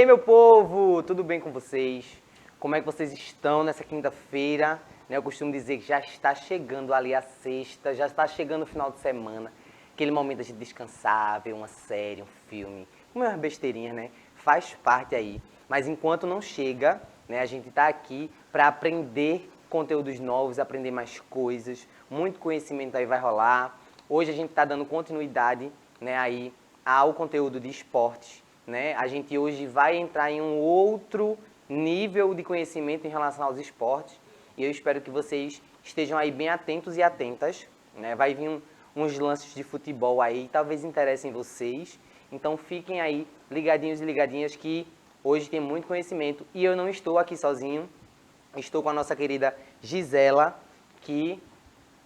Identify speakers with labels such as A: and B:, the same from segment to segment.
A: aí, meu povo, tudo bem com vocês? Como é que vocês estão nessa quinta-feira? Eu costumo dizer que já está chegando ali a sexta, já está chegando o final de semana, aquele momento da gente descansar, ver uma série, um filme, comer umas besteirinhas, né? Faz parte aí. Mas enquanto não chega, né, a gente está aqui para aprender conteúdos novos, aprender mais coisas, muito conhecimento aí vai rolar. Hoje a gente está dando continuidade, né, aí ao conteúdo de esportes, né? A gente hoje vai entrar em um outro nível de conhecimento em relação aos esportes e eu espero que vocês estejam aí bem atentos e atentas, né? Vai vir uns lances de futebol aí, talvez interessem vocês, então fiquem aí ligadinhos e ligadinhas que hoje tem muito conhecimento e eu não estou aqui sozinho, estou com a nossa querida Gisela, que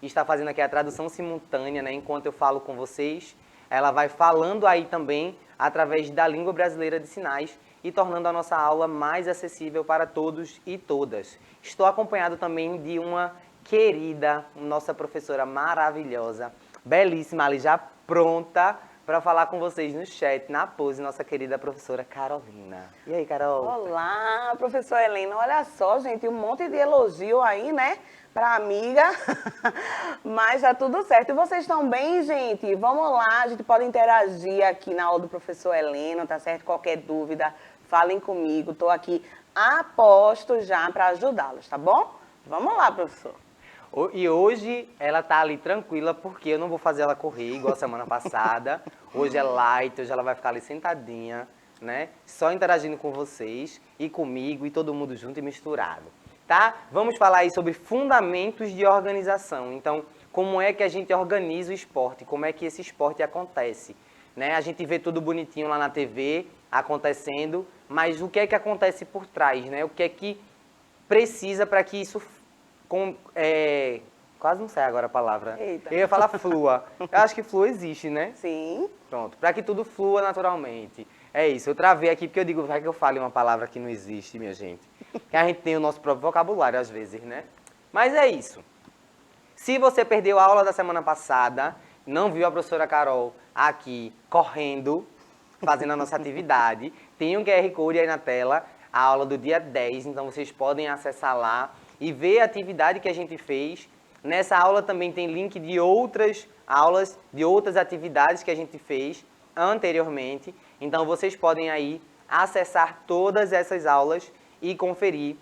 A: está fazendo aqui a tradução simultânea, né? Enquanto eu falo com vocês, ela vai falando aí também através da língua brasileira de sinais e tornando a nossa aula mais acessível para todos e todas. Estou acompanhado também de uma querida, nossa professora maravilhosa, belíssima, ali já pronta para falar com vocês no chat, na pose, nossa querida professora Carolina. E aí, Carol?
B: Olá, professora Helena. Olha só, gente, um monte de elogio aí, né? Pra amiga, mas já tudo certo. E vocês estão bem, gente? Vamos lá, a gente pode interagir aqui na aula do professor Helena, tá certo? Qualquer dúvida, falem comigo. Estou aqui a posto já para ajudá-los, tá bom? Vamos lá, professor.
A: E hoje ela tá ali tranquila, porque eu não vou fazer ela correr igual a semana passada. Hoje é light, hoje ela vai ficar ali sentadinha, né? Só interagindo com vocês e comigo e todo mundo junto e misturado. Tá? Vamos falar aí sobre fundamentos de organização. Então, como é que a gente organiza o esporte? Como é que esse esporte acontece? Né? A gente vê tudo bonitinho lá na TV, acontecendo, mas o que é que acontece por trás? Né? O que é que precisa para que isso... quase não sai agora a palavra.
B: Eita.
A: Eu ia falar flua. Eu acho que flua existe, né?
B: Sim.
A: Pronto, para que tudo flua naturalmente. É isso, eu travei aqui porque eu digo, vai que eu fale uma palavra que não existe, minha gente. Que a gente tem o nosso próprio vocabulário às vezes, né? Mas é isso. Se você perdeu a aula da semana passada, não viu a professora Carol aqui correndo, fazendo a nossa atividade, tem um QR Code aí na tela, a aula do dia 10, então vocês podem acessar lá e ver a atividade que a gente fez. Nessa aula também tem link de outras aulas, de outras atividades que a gente fez anteriormente. Então vocês podem aí acessar todas essas aulas e conferir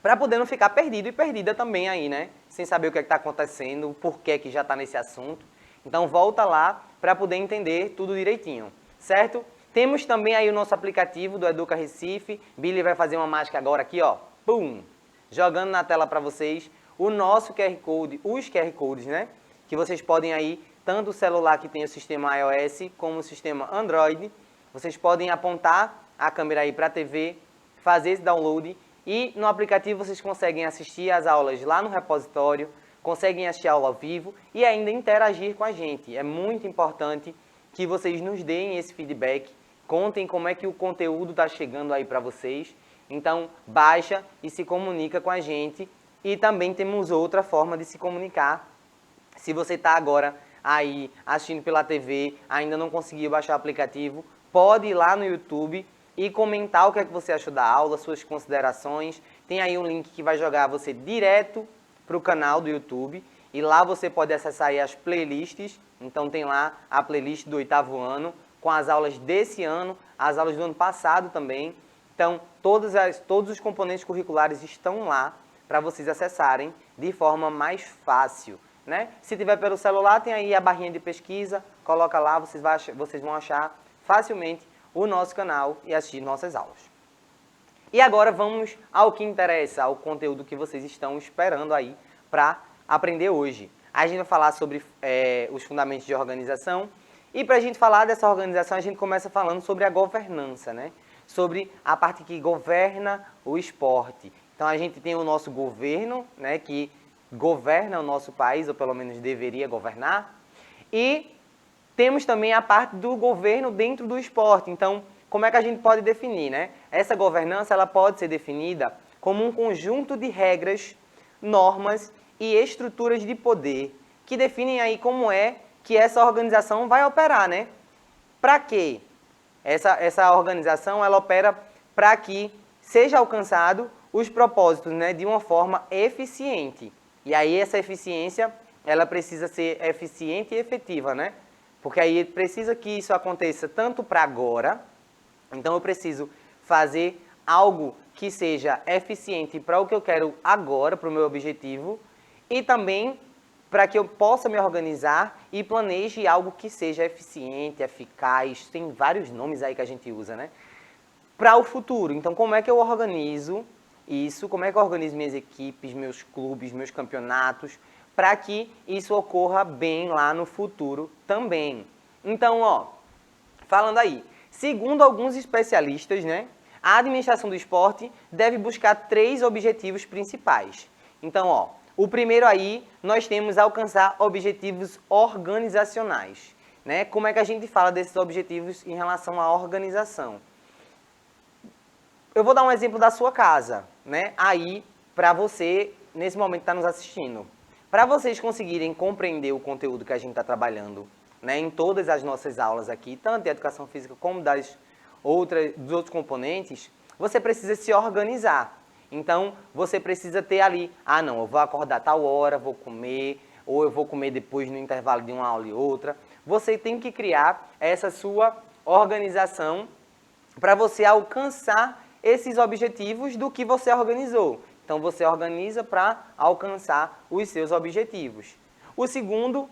A: para poder não ficar perdido e perdida também aí, né? Sem saber o que está acontecendo, por que já está nesse assunto. Então volta lá para poder entender tudo direitinho, certo? Temos também aí o nosso aplicativo do Educa Recife. Billy vai fazer uma mágica agora aqui, ó. Pum! Jogando na tela para vocês o nosso QR Code, os QR Codes, né? Que vocês podem aí, tanto o celular que tem o sistema iOS como o sistema Android, vocês podem apontar a câmera aí para a TV, fazer esse download e no aplicativo vocês conseguem assistir as aulas lá no repositório, conseguem assistir a aula ao vivo e ainda interagir com a gente. É muito importante que vocês nos deem esse feedback, contem como é que o conteúdo está chegando aí para vocês. Então, baixa e se comunica com a gente. E também temos outra forma de se comunicar. Se você está agora aí assistindo pela TV, ainda não conseguiu baixar o aplicativo, pode ir lá no YouTube e comentar o que é que você achou da aula, suas considerações. Tem aí um link que vai jogar você direto para o canal do YouTube. E lá você pode acessar aí as playlists. Então tem lá a playlist do 8º ano, com as aulas desse ano, as aulas do ano passado também. Então, todos os componentes curriculares estão lá para vocês acessarem de forma mais fácil, né? Se tiver pelo celular, tem aí a barrinha de pesquisa, coloca lá, vocês vão achar facilmente o nosso canal e assistir nossas aulas. E agora vamos ao que interessa, ao conteúdo que vocês estão esperando aí para aprender hoje. A gente vai falar sobre os fundamentos de organização e para a gente falar dessa organização, a gente começa falando sobre a governança, né? Sobre a parte que governa o esporte. Então, a gente tem o nosso governo, né, que governa o nosso país, ou pelo menos deveria governar. E temos também a parte do governo dentro do esporte. Então, como é que a gente pode definir, né? Essa governança ela pode ser definida como um conjunto de regras, normas e estruturas de poder que definem aí como é que essa organização vai operar, né? Para quê? Essa organização, ela opera para que seja alcançado os propósitos, né, de uma forma eficiente. E aí essa eficiência, ela precisa ser eficiente e efetiva, né? Porque aí precisa que isso aconteça tanto para agora, então eu preciso fazer algo que seja eficiente para o que eu quero agora, para o meu objetivo, e também para que eu possa me organizar e planeje algo que seja eficiente, eficaz, tem vários nomes aí que a gente usa, né? Para o futuro. Então, como é que eu organizo isso? Como é que eu organizo minhas equipes, meus clubes, meus campeonatos, para que isso ocorra bem lá no futuro também? Então, ó, falando aí, segundo alguns especialistas, né, a administração do esporte deve buscar 3 objetivos principais. Então, ó, o primeiro aí, nós temos alcançar objetivos organizacionais, né? Como é que a gente fala desses objetivos em relação à organização? Eu vou dar um exemplo da sua casa, né? Aí, para você, nesse momento, está nos assistindo. Para vocês conseguirem compreender o conteúdo que a gente está trabalhando, né, em todas as nossas aulas aqui, tanto de educação física como dos outros componentes, você precisa se organizar. Então, você precisa ter ali, não, eu vou acordar tal hora, vou comer, ou eu vou comer depois no intervalo de uma aula e outra. Você tem que criar essa sua organização para você alcançar esses objetivos do que você organizou. Então, você organiza para alcançar os seus objetivos. O segundo,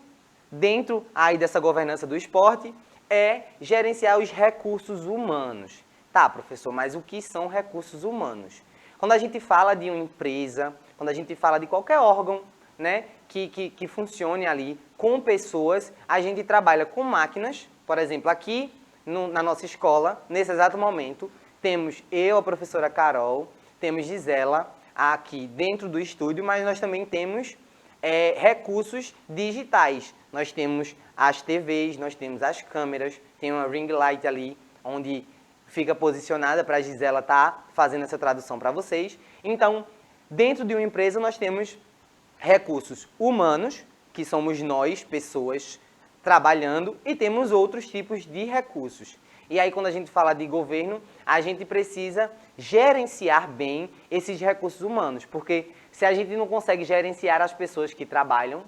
A: dentro aí dessa governança do esporte, é gerenciar os recursos humanos. Tá, professor, mas o que são recursos humanos? Quando a gente fala de uma empresa, quando a gente fala de qualquer órgão, né, que funcione ali com pessoas, a gente trabalha com máquinas. Por exemplo, aqui na nossa escola, nesse exato momento, temos eu, a professora Carol, temos Gisela aqui dentro do estúdio, mas nós também temos recursos digitais. Nós temos as TVs, nós temos as câmeras, tem uma ring light ali, onde fica posicionada para a Gisela estar fazendo essa tradução para vocês. Então, dentro de uma empresa, nós temos recursos humanos, que somos nós, pessoas, trabalhando, e temos outros tipos de recursos. E aí, quando a gente fala de governo, a gente precisa gerenciar bem esses recursos humanos, porque se a gente não consegue gerenciar as pessoas que trabalham,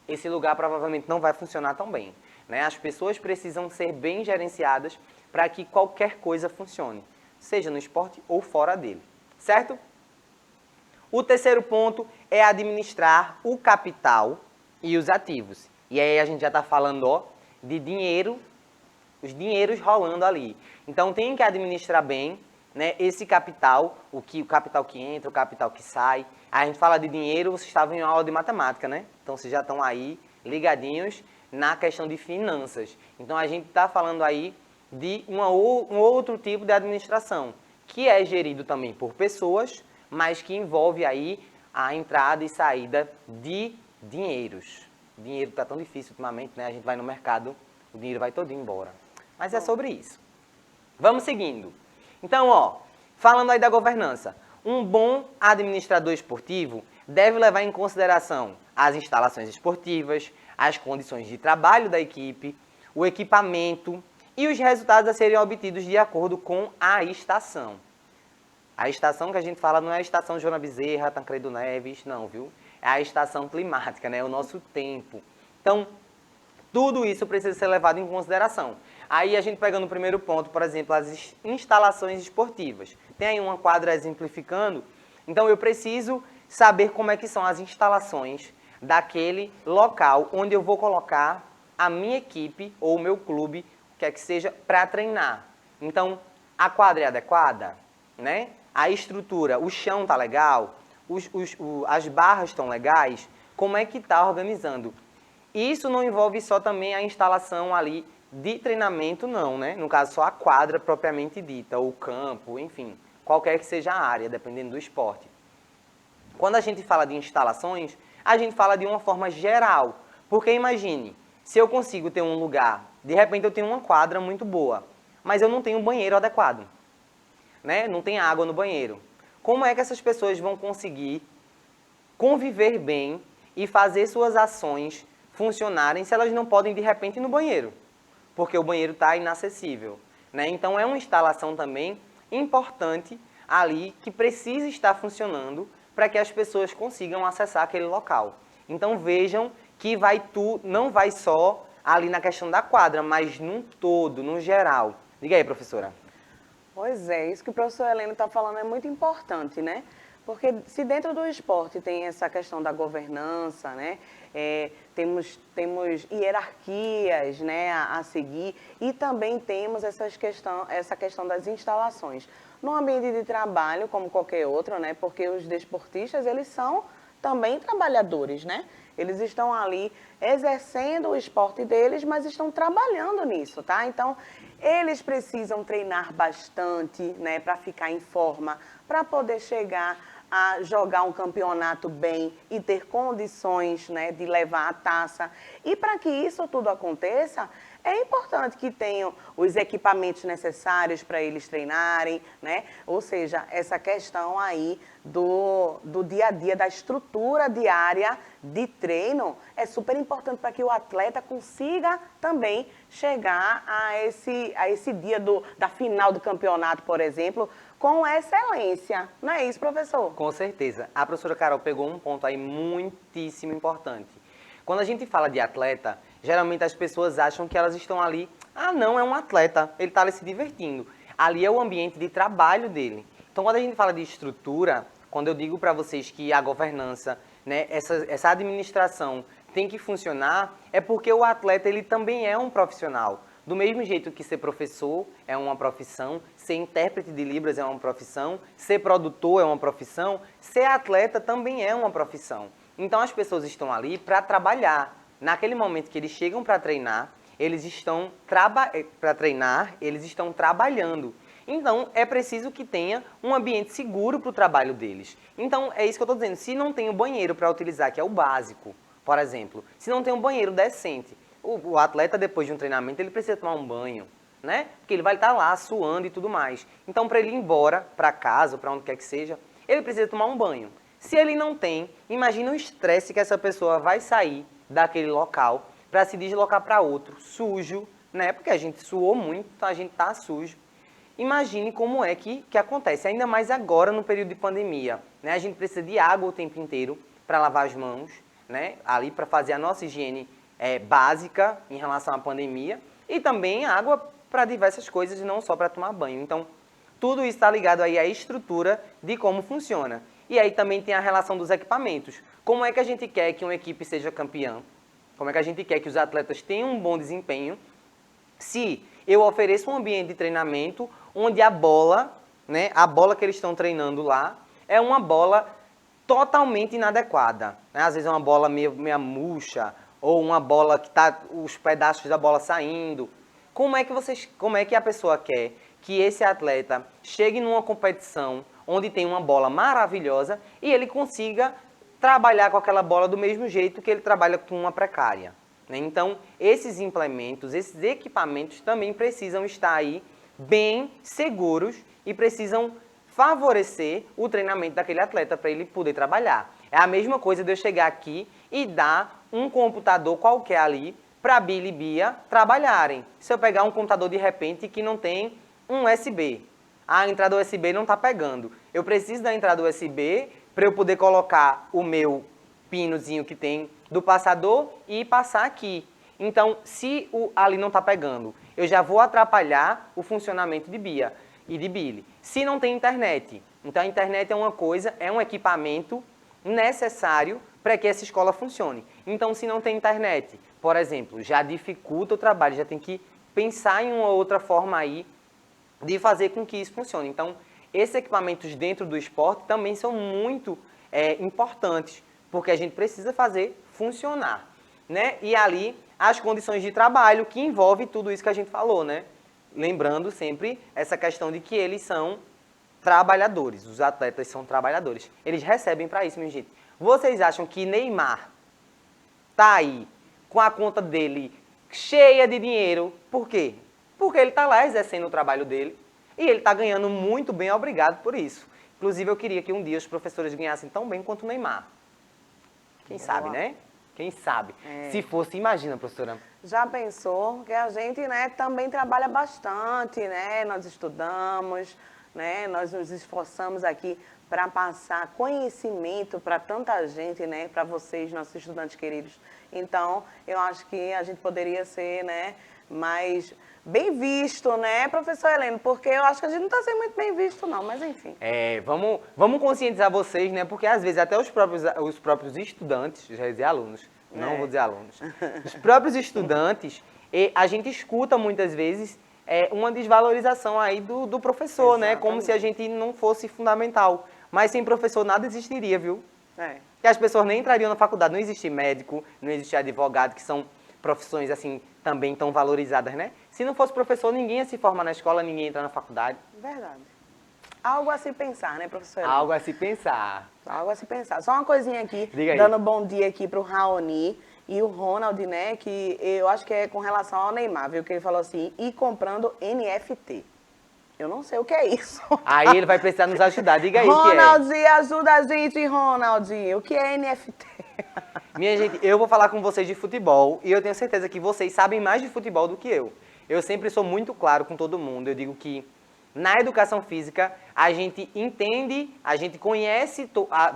A: esse lugar provavelmente não vai funcionar tão bem, né? As pessoas precisam ser bem gerenciadas para que qualquer coisa funcione, seja no esporte ou fora dele, certo? O terceiro ponto é administrar o capital e os ativos. E aí a gente já está falando, ó, de dinheiro, os dinheiros rolando ali. Então tem que administrar bem, né, esse capital, o capital que entra, o capital que sai. A gente fala de dinheiro, vocês estavam em aula de matemática, né? Então vocês já estão aí ligadinhos na questão de finanças. Então a gente está falando aí de um outro tipo de administração, que é gerido também por pessoas, mas que envolve aí a entrada e saída de dinheiros. O dinheiro está tão difícil ultimamente, né? A gente vai no mercado, o dinheiro vai todo embora. Mas é sobre isso. Vamos seguindo. Então, ó, falando aí da governança, um bom administrador esportivo deve levar em consideração as instalações esportivas, as condições de trabalho da equipe, o equipamento e os resultados a serem obtidos de acordo com a estação. A estação que a gente fala não é a estação Joana Bezerra, Tancredo Neves, não, viu? É a estação climática, né? É o nosso tempo. Então, tudo isso precisa ser levado em consideração. Aí a gente pegando o primeiro ponto, por exemplo, as instalações esportivas. Tem aí uma quadra exemplificando. Então eu preciso saber como é que são as instalações daquele local onde eu vou colocar a minha equipe ou o meu clube, quer que seja, para treinar. Então, a quadra é adequada, né? A estrutura, o chão tá legal, as barras estão legais, como é que tá organizando? Isso não envolve só também a instalação ali de treinamento, não, né? No caso, só a quadra propriamente dita, ou o campo, enfim, qualquer que seja a área, dependendo do esporte. Quando a gente fala de instalações, a gente fala de uma forma geral. Porque imagine, se eu consigo ter um lugar, de repente eu tenho uma quadra muito boa, mas eu não tenho um banheiro adequado, né? Não tem água no banheiro. Como é que essas pessoas vão conseguir conviver bem e fazer suas ações funcionarem se elas não podem, de repente, ir no banheiro? Porque o banheiro está inacessível. né? Então é uma instalação também importante ali que precisa estar funcionando para que as pessoas consigam acessar aquele local. Então vejam que não vai só ali na questão da quadra, mas num todo, no geral. Diga aí, professora.
B: Pois é, isso que o professor Heleno está falando é muito importante, né? Porque se dentro do esporte tem essa questão da governança, né? Temos hierarquias, né, a seguir, e também temos essa questão das instalações. No ambiente de trabalho, como qualquer outro, né? Porque os desportistas, eles são também trabalhadores, né? Eles estão ali exercendo o esporte deles, mas estão trabalhando nisso, tá? Então, eles precisam treinar bastante, né, para ficar em forma, para poder chegar a jogar um campeonato bem e ter condições, né, de levar a taça. E para que isso tudo aconteça, é importante que tenham os equipamentos necessários para eles treinarem, né? Ou seja, essa questão aí do dia a dia, da estrutura diária de treino, é super importante para que o atleta consiga também chegar a esse dia da final do campeonato, por exemplo, com excelência. Não é isso, professor?
A: Com certeza. A professora Carol pegou um ponto aí muitíssimo importante. Quando a gente fala de atleta, geralmente as pessoas acham que elas estão ali, não, é um atleta, ele está ali se divertindo. Ali é o ambiente de trabalho dele. Então, quando a gente fala de estrutura, quando eu digo para vocês que a governança, né, essa administração tem que funcionar, é porque o atleta ele também é um profissional. Do mesmo jeito que ser professor é uma profissão, ser intérprete de Libras é uma profissão, ser produtor é uma profissão, ser atleta também é uma profissão. Então as pessoas estão ali para trabalhar. Naquele momento que eles chegam para treinar, eles estão trabalhando. Então é preciso que tenha um ambiente seguro para o trabalho deles. Então é isso que eu estou dizendo. Se não tem um banheiro para utilizar, que é o básico, por exemplo, se não tem um banheiro decente, o atleta depois de um treinamento ele precisa tomar um banho, né? Porque ele vai estar lá suando e tudo mais. Então para ele ir embora para casa, para onde quer que seja, ele precisa tomar um banho. Se ele não tem, imagina o estresse que essa pessoa vai sair daquele local para se deslocar para outro, sujo, né? Porque a gente suou muito, então a gente está sujo. Imagine como é que acontece, ainda mais agora no período de pandemia, né? A gente precisa de água o tempo inteiro para lavar as mãos, né? Ali para fazer a nossa higiene básica em relação à pandemia e também água para diversas coisas, não só para tomar banho. Então, tudo isso está ligado aí à estrutura de como funciona. E aí também tem a relação dos equipamentos. Como é que a gente quer que uma equipe seja campeã? Como é que a gente quer que os atletas tenham um bom desempenho se eu ofereço um ambiente de treinamento onde a bola, né, a bola que eles estão treinando lá, é uma bola totalmente inadequada, né? Às vezes é uma bola meio murcha, ou uma bola que está os pedaços da bola saindo. Como é que a pessoa quer que esse atleta chegue numa competição onde tem uma bola maravilhosa e ele consiga trabalhar com aquela bola do mesmo jeito que ele trabalha com uma precária, né? Então, esses implementos, esses equipamentos também precisam estar aí bem seguros e precisam favorecer o treinamento daquele atleta para ele poder trabalhar. É a mesma coisa de eu chegar aqui e dar um computador qualquer ali para a Bia e Bia trabalharem. Se eu pegar um computador de repente que não tem um USB, a entrada USB não está pegando. Eu preciso da entrada USB para eu poder colocar o meu pinozinho que tem do passador e passar aqui. Então, se ali não está pegando, eu já vou atrapalhar o funcionamento de Bia e de Billy. Se não tem internet, então a internet é uma coisa, é um equipamento necessário para que essa escola funcione. Então, se não tem internet, por exemplo, já dificulta o trabalho, já tem que pensar em uma outra forma aí de fazer com que isso funcione. Então, esses equipamentos dentro do esporte também são muito importantes, porque a gente precisa fazer funcionar, né? E ali, as condições de trabalho que envolve tudo isso que a gente falou, né? Lembrando sempre essa questão de que eles são trabalhadores, os atletas são trabalhadores. Eles recebem para isso, minha gente. Vocês acham que Neymar tá aí com a conta dele cheia de dinheiro? Por quê? Porque ele está lá exercendo o trabalho dele e ele está ganhando muito bem, obrigado por isso. Inclusive, eu queria que um dia os professores ganhassem tão bem quanto o Neymar. Quem sabe, né? Quem sabe? Se fosse, imagina, professora.
B: Já pensou que a gente, né, também trabalha bastante, né? Nós estudamos, né? Nós nos esforçamos aqui para passar conhecimento para tanta gente, né? Para vocês, nossos estudantes queridos. Então, eu acho que a gente poderia ser, né, mais bem visto, né, professor Heleno? Porque eu acho que a gente não está sendo muito bem visto, não, mas enfim.
A: Vamos conscientizar vocês, né? Porque às vezes até os próprios estudantes, já ia dizer alunos, não vou dizer alunos, os próprios estudantes, a gente escuta muitas vezes uma desvalorização aí do professor, né? Como se a gente não fosse fundamental. Mas sem professor nada existiria, viu? Que as pessoas nem entrariam na faculdade, não existe médico, não existe advogado, que são profissões assim também tão valorizadas, né? Se não fosse professor, ninguém ia se formar na escola, ninguém ia entrar na faculdade.
B: Verdade. Algo a se pensar, né, professor Heleno?
A: Algo a se pensar.
B: Algo a se pensar. Só uma coisinha aqui,
A: Diga aí.
B: dando bom dia aqui pro Raoni e o Ronald, né, que eu acho que é com relação ao Neymar, viu, que ele falou assim, e comprando NFT. Eu não sei o que é isso.
A: Aí ele vai precisar nos ajudar, diga aí o que é.
B: Ronald, ajuda a gente, Ronald. O que é NFT?
A: Minha gente, eu vou falar com vocês de futebol e eu tenho certeza que vocês sabem mais de futebol do que eu. Eu sempre sou muito claro com todo mundo. Eu digo que na educação física a gente entende, a gente conhece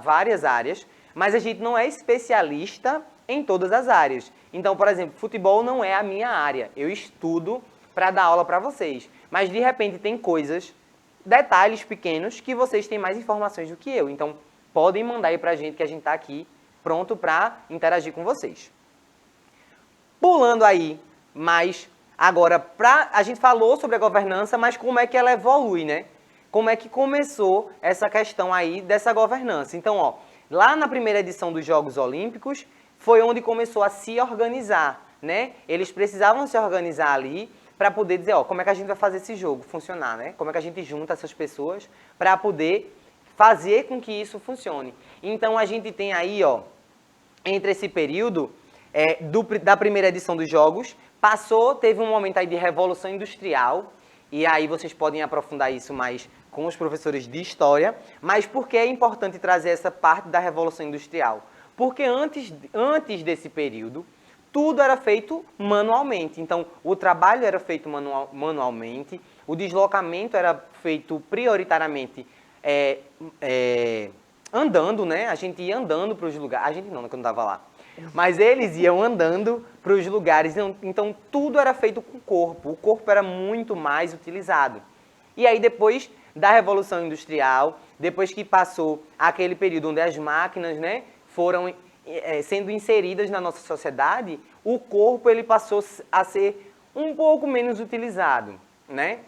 A: várias áreas, mas a gente não é especialista em todas as áreas. Então, por exemplo, futebol não é a minha área. Eu estudo para dar aula para vocês. Mas de repente tem coisas, detalhes pequenos que vocês têm mais informações do que eu. Então, podem mandar aí pra gente que a gente tá aqui pronto para interagir com vocês. Pulando aí, mas agora, a gente falou sobre a governança, mas como é que ela evolui, né? Como é que começou essa questão aí dessa governança? Então, ó, lá na primeira edição dos Jogos Olímpicos, foi onde começou a se organizar, né? Eles precisavam se organizar ali para poder dizer, ó, como é que a gente vai fazer esse jogo funcionar, né? Como é que a gente junta essas pessoas para poder fazer com que isso funcione. Então, a gente tem aí, ó, entre esse período da primeira edição dos Jogos, teve um momento aí de Revolução Industrial, e aí vocês podem aprofundar isso mais com os professores de História, mas por que é importante trazer essa parte da Revolução Industrial? Porque antes desse período, tudo era feito manualmente. Então, o trabalho era feito manualmente, o deslocamento era feito prioritariamente andando, né? A gente ia andando para os lugares. A gente não, que eu não estava lá. Mas eles iam andando para os lugares. Então, tudo era feito com o corpo. O corpo era muito mais utilizado. E aí, depois da Revolução Industrial, depois que passou aquele período onde as máquinas, né, foram sendo inseridas na nossa sociedade, o corpo ele passou a ser um pouco menos utilizado, né?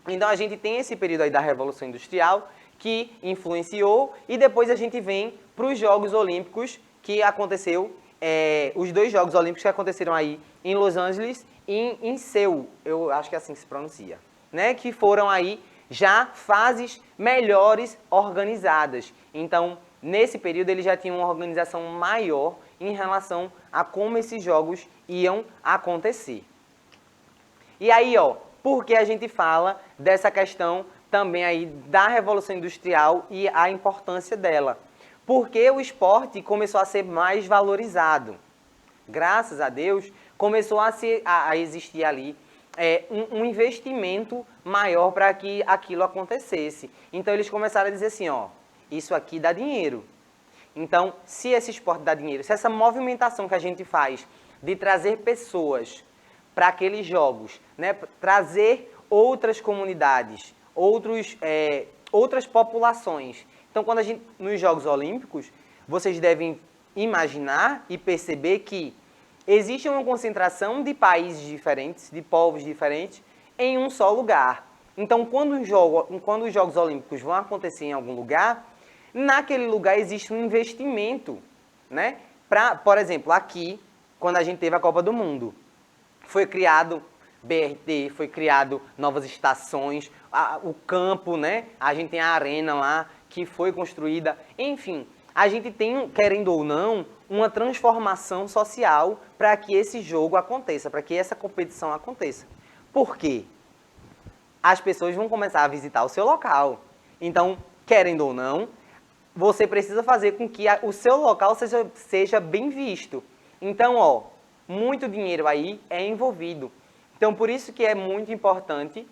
A: Então a gente tem esse período aí da Revolução Industrial que influenciou e depois a gente vem para os Jogos Olímpicos que aconteceu, os 2 Jogos Olímpicos que aconteceram aí em Los Angeles e em Seul, eu acho que é assim que se pronuncia, né? Que foram aí já fases melhores organizadas. Então, nesse período, ele já tinha uma organização maior em relação a como esses jogos iam acontecer. E aí, ó, por que a gente fala dessa questão também aí da Revolução Industrial e a importância dela? Porque o esporte começou a ser mais valorizado. Graças a Deus, começou a existir ali um investimento maior para que aquilo acontecesse. Então, eles começaram a dizer assim, ó, isso aqui dá dinheiro. Então, se esse esporte dá dinheiro, se essa movimentação que a gente faz de trazer pessoas para aqueles jogos, né, trazer outras comunidades, outras populações. Então, quando nos Jogos Olímpicos, vocês devem imaginar e perceber que existe uma concentração de países diferentes, de povos diferentes, em um só lugar. Então, quando os Jogos Olímpicos vão acontecer em algum lugar, naquele lugar existe um investimento, né? Por exemplo, aqui, quando a gente teve a Copa do Mundo, foi criado BRT, foi criado novas estações, o campo, né? A gente tem a arena lá, que foi construída. Enfim, a gente tem, querendo ou não, uma transformação social para que esse jogo aconteça, para que essa competição aconteça. Por quê? As pessoas vão começar a visitar o seu local. Então, querendo ou não, você precisa fazer com que o seu local seja bem visto. Então, ó, muito dinheiro aí é envolvido. Então, por isso que é muito importante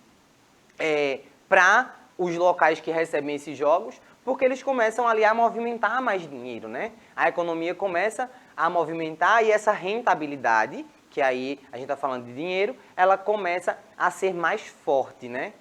A: para os locais que recebem esses jogos, porque eles começam ali a movimentar mais dinheiro, né? A economia começa a movimentar e essa rentabilidade, que aí a gente está falando de dinheiro, ela começa a ser mais forte, né?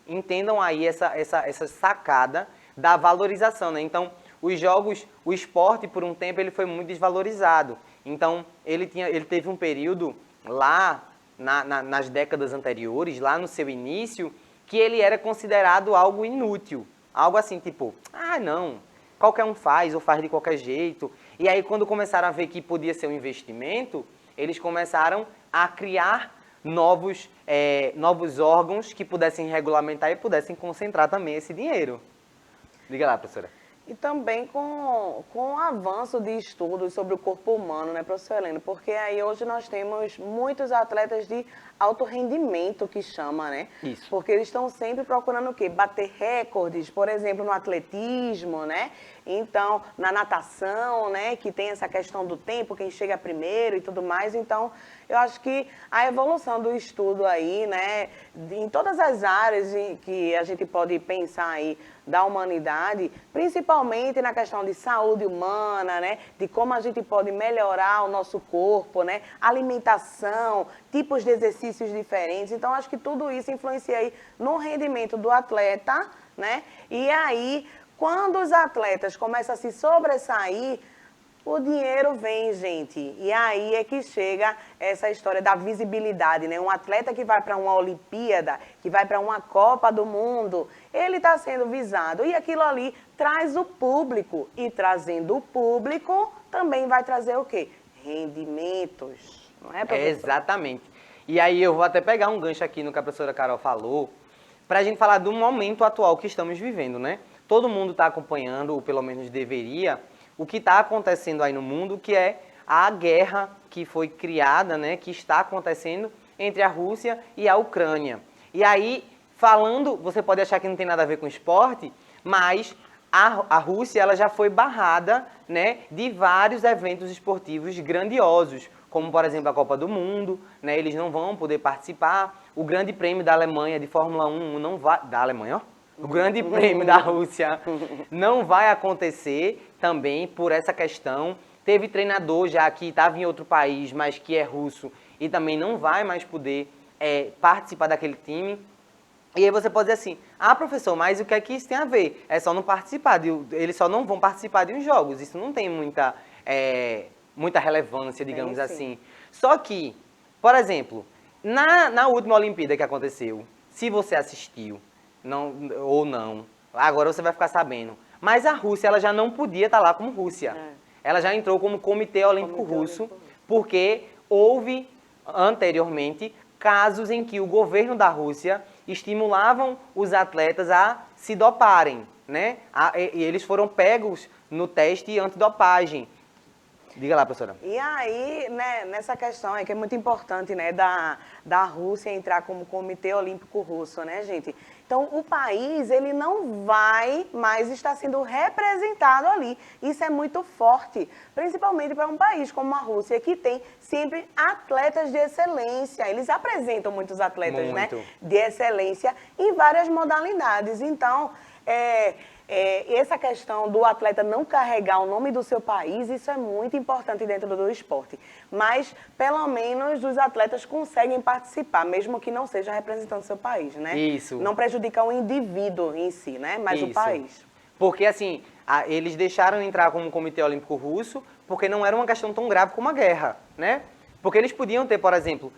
A: Entendam aí essa sacada da valorização, né? Então, os jogos, o esporte, por um tempo, ele foi muito desvalorizado. Então, ele teve um período lá, nas décadas anteriores, lá no seu início, que ele era considerado algo inútil. Algo assim, tipo, ah, não, qualquer um faz, ou faz de qualquer jeito. E aí, quando começaram a ver que podia ser um investimento, eles começaram a criar novos órgãos que pudessem regulamentar e pudessem concentrar também esse dinheiro. Diga lá, professora.
B: E também com o avanço de estudos sobre o corpo humano, né, professor Heleno? Porque aí hoje nós temos muitos atletas de alto rendimento, que chama, né?
A: Isso.
B: Porque eles estão sempre procurando o quê? Bater recordes, por exemplo, no atletismo, né? Então, na natação, né? Que tem essa questão do tempo, quem chega primeiro e tudo mais. Então, eu acho que a evolução do estudo aí, né? Em todas as áreas que a gente pode pensar aí da humanidade, principalmente na questão de saúde humana, né? De como a gente pode melhorar o nosso corpo, né? Alimentação, tipos de exercícios diferentes. Então, acho que tudo isso influencia aí no rendimento do atleta, né? E aí, quando os atletas começam a se sobressair, o dinheiro vem, gente. E aí é que chega essa história da visibilidade, né? Um atleta que vai para uma Olimpíada, que vai para uma Copa do Mundo, ele está sendo visado. E aquilo ali traz o público. E trazendo o público, também vai trazer o quê? Rendimentos. Não é, professor?
A: Exatamente. E aí eu vou até pegar um gancho aqui no que a professora Carol falou, para a gente falar do momento atual que estamos vivendo, né? Todo mundo está acompanhando, ou pelo menos deveria, o que está acontecendo aí no mundo, que é a guerra que foi criada, né, que está acontecendo entre a Rússia e a Ucrânia. E aí, falando, você pode achar que não tem nada a ver com esporte, mas a Rússia ela já foi barrada, né, de vários eventos esportivos grandiosos, como, por exemplo, a Copa do Mundo, né, eles não vão poder participar. O Grande Prêmio da Alemanha de Fórmula 1 não vai... Da Alemanha, ó. O Grande Prêmio da Rússia não vai acontecer também por essa questão. Teve treinador já que estava em outro país, mas que é russo, e também não vai mais poder participar daquele time. E aí você pode dizer assim, ah, professor, mas o que é que isso tem a ver? É só não participar, eles só não vão participar de uns jogos. Isso não tem muita relevância, digamos assim. Só que, por exemplo, na última Olimpíada que aconteceu, se você assistiu, ou não, agora você vai ficar sabendo. Mas a Rússia, ela já não podia estar lá como Rússia. Ela já entrou como Comitê Olímpico Russo, porque houve, anteriormente, casos em que o governo da Rússia estimulavam os atletas a se doparem, né? E eles foram pegos no teste antidopagem. Diga lá, professora.
B: E aí, né, nessa questão aí, que é muito importante, né, da Rússia entrar como Comitê Olímpico Russo, né, gente? Então, o país, ele não vai mais estar sendo representado ali. Isso é muito forte, principalmente para um país como a Rússia, que tem sempre atletas de excelência. Eles apresentam muitos atletas, né, de excelência em várias modalidades. Então, essa questão do atleta não carregar o nome do seu país, isso é muito importante dentro do esporte. Mas, pelo menos, os atletas conseguem participar, mesmo que não seja representando o seu país, né?
A: Isso.
B: Não prejudica o indivíduo em si, né? Mas o país.
A: Porque, assim, eles deixaram entrar como Comitê Olímpico Russo porque não era uma questão tão grave como a guerra, né? Porque eles podiam ter, por exemplo,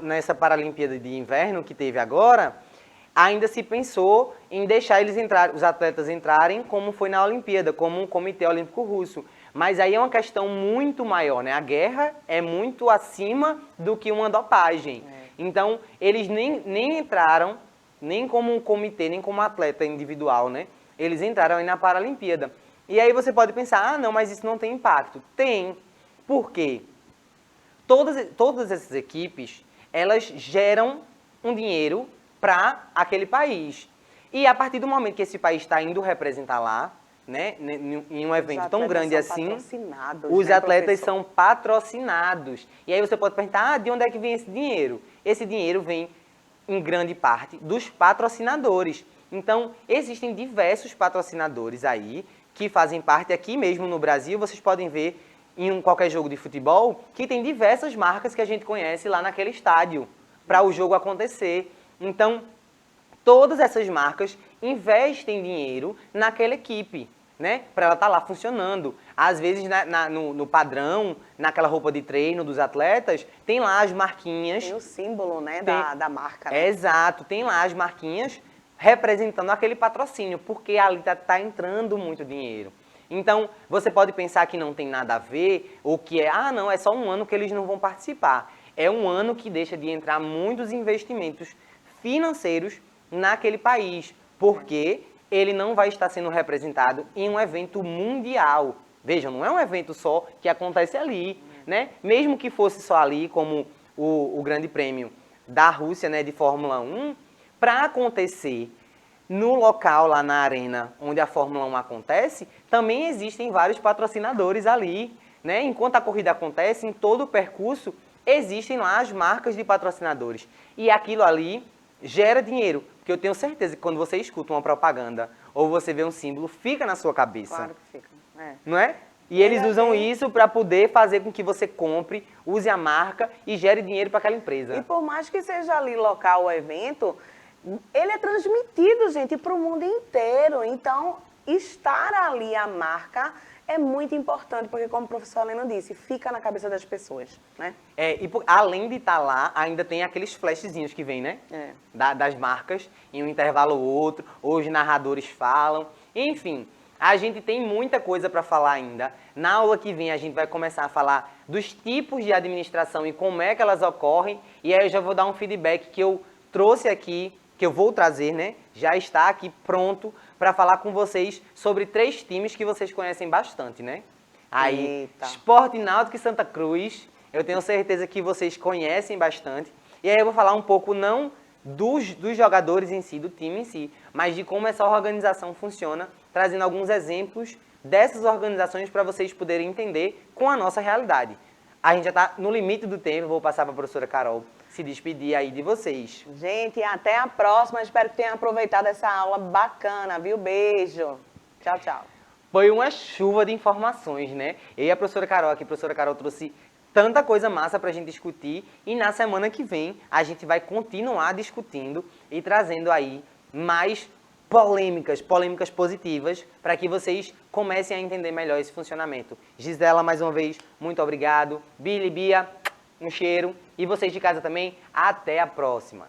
A: nessa Paralimpíada de Inverno que teve agora, ainda se pensou em deixar os atletas entrarem como foi na Olimpíada, como um Comitê Olímpico Russo. Mas aí é uma questão muito maior, né? A guerra é muito acima do que uma dopagem. Então, eles nem entraram, nem como um comitê, nem como atleta individual, né? Eles entraram aí na Paralimpíada. E aí você pode pensar, ah, não, mas isso não tem impacto. Tem. Por quê? Todas essas equipes, elas geram um dinheiro para aquele país. E a partir do momento que esse país está indo representar lá, né, em um evento tão grande assim,
B: patrocinados,
A: os
B: né,
A: atletas
B: professor?
A: são patrocinados. E aí você pode perguntar, de onde é que vem esse dinheiro? Esse dinheiro vem, em grande parte, dos patrocinadores. Então, existem diversos patrocinadores aí, que fazem parte aqui mesmo no Brasil. Vocês podem ver em qualquer jogo de futebol, que tem diversas marcas que a gente conhece lá naquele estádio, para o jogo acontecer. Então, todas essas marcas investem dinheiro naquela equipe, né? Para ela estar lá funcionando. Às vezes, no padrão, naquela roupa de treino dos atletas, tem lá as marquinhas.
B: Tem o símbolo, né,
A: Tem-
B: da marca. Né?
A: Exato, tem lá as marquinhas representando aquele patrocínio, porque ali tá entrando muito dinheiro. Então, você pode pensar que não tem nada a ver, ou que não, é só um ano que eles não vão participar. É um ano que deixa de entrar muitos investimentos financeiros naquele país, porque ele não vai estar sendo representado em um evento mundial. Vejam, não é um evento só que acontece ali, né? Mesmo que fosse só ali, como o Grande Prêmio da Rússia, né, de Fórmula 1, para acontecer no local, lá na arena onde a Fórmula 1 acontece, também existem vários patrocinadores ali, né? Enquanto a corrida acontece, em todo o percurso, existem lá as marcas de patrocinadores. E aquilo ali gera dinheiro, porque eu tenho certeza que quando você escuta uma propaganda ou você vê um símbolo, fica na sua cabeça.
B: Claro que fica. É.
A: Não é? E eles
B: Ainda
A: usam
B: tem-
A: isso para poder fazer com que você compre, use a marca e gere dinheiro para aquela empresa.
B: E por mais que seja ali local o evento, ele é transmitido, gente, para o mundo inteiro. Então, estar ali a marca é muito importante, porque como o professor Helena disse, fica na cabeça das pessoas, né?
A: Além de estar lá, ainda tem aqueles flashzinhos que vem, né?
B: É.
A: Das marcas, em um intervalo ou outro, ou os narradores falam. Enfim, a gente tem muita coisa para falar ainda. Na aula que vem, a gente vai começar a falar dos tipos de administração e como é que elas ocorrem. E aí eu já vou dar um feedback que eu trouxe aqui, que eu vou trazer, né? Já está aqui pronto para falar com vocês sobre 3 times que vocês conhecem bastante, né? Aí,
B: Eita.
A: Sport Náutico e Santa Cruz, eu tenho certeza que vocês conhecem bastante. E aí eu vou falar um pouco não dos jogadores em si, do time em si, mas de como essa organização funciona, trazendo alguns exemplos dessas organizações para vocês poderem entender com a nossa realidade. A gente já está no limite do tempo, vou passar para a professora Carol se despedir aí de vocês.
B: Gente, até a próxima. Espero que tenham aproveitado essa aula bacana, viu? Beijo. Tchau, tchau.
A: Foi uma chuva de informações, né? Eu e a professora Carol aqui, a professora Carol trouxe tanta coisa massa para a gente discutir e na semana que vem a gente vai continuar discutindo e trazendo aí mais polêmicas positivas para que vocês comecem a entender melhor esse funcionamento. Gisela, mais uma vez, muito obrigado. Billy, Bia, um cheiro. E vocês de casa também, até a próxima.